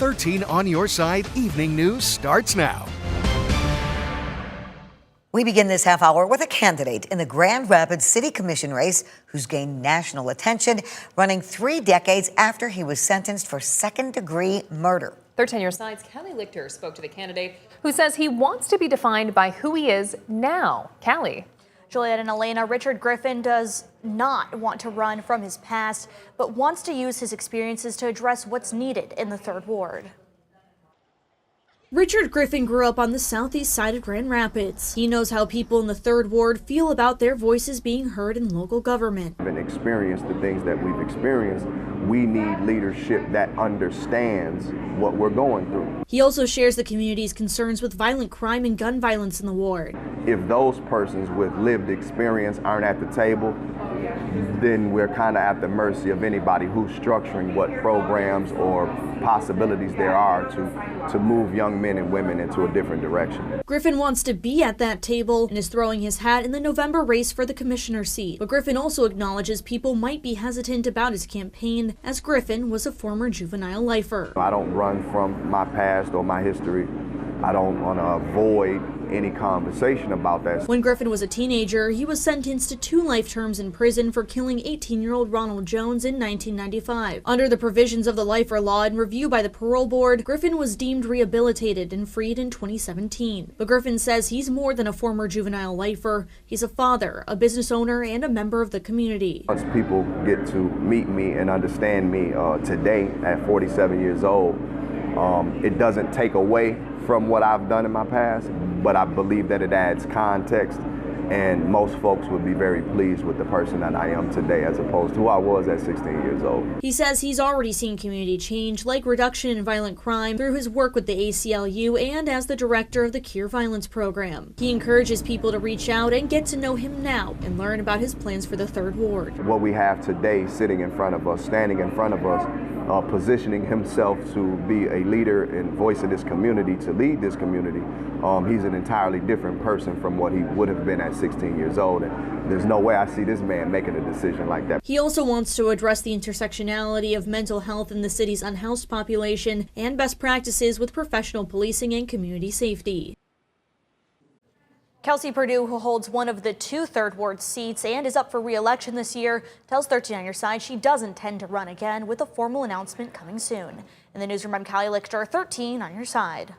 13 on your side evening news starts now. We begin this half hour with a candidate in the Grand Rapids City Commission race who's gained national attention, running 3 decades after he was sentenced for second-degree murder. 13 Your Side's Callie Lichter spoke to the candidate who says he wants to be defined by who he is now. Callie. Juliet and Elena, Richard Griffin does not want to run from his past, but wants to use his experiences to address what's needed in the 3rd Ward. Richard Griffin grew up on the southeast side of Grand Rapids. He knows how people in the 3rd Ward feel about their voices being heard in local government. And experience the things that we've experienced, we need leadership that understands what we're going through. He also shares the community's concerns with violent crime and gun violence in the ward. If those persons with lived experience aren't at the table, then we're kind of at the mercy of anybody who's structuring what programs or possibilities there are to move young men and women into a different direction. Griffin wants to be at that table and is throwing his hat in the November race for the commissioner seat. But Griffin also acknowledges people might be hesitant about his campaign, as Griffin was a former juvenile lifer. I don't run from my past or my history. I don't want to avoid any conversation about that. When Griffin was a teenager, he was sentenced to 2 life terms in prison for killing 18-year-old Ronald Jones in 1995. Under the provisions of the lifer law and review by the parole board, Griffin was deemed rehabilitated and freed in 2017. But Griffin says he's more than a former juvenile lifer. He's a father, a business owner, and a member of the community. Once people get to meet me and understand me today at 47 years old, it doesn't take away from what I've done in my past, but I believe that it adds context, and most folks would be very pleased with the person that I am today as opposed to who I was at 16 years old. He says he's already seen community change, like reduction in violent crime, through his work with the ACLU and as the director of the Cure Violence program. He encourages people to reach out and get to know him now and learn about his plans for the 3rd Ward. What we have today sitting in front of us, standing in front of us, positioning himself to be a leader and voice of this community, to lead this community, he's an entirely different person from what he would have been at 16 years old. And there's no way I see this man making a decision like that. He also wants to address the intersectionality of mental health in the city's unhoused population and best practices with professional policing and community safety. Kelsey Perdue, who holds one of the 2 3rd Ward seats and is up for re-election this year, tells 13 on Your Side she does intend to run again, with a formal announcement coming soon. In the newsroom, I'm Callie Lichter, 13 on Your Side.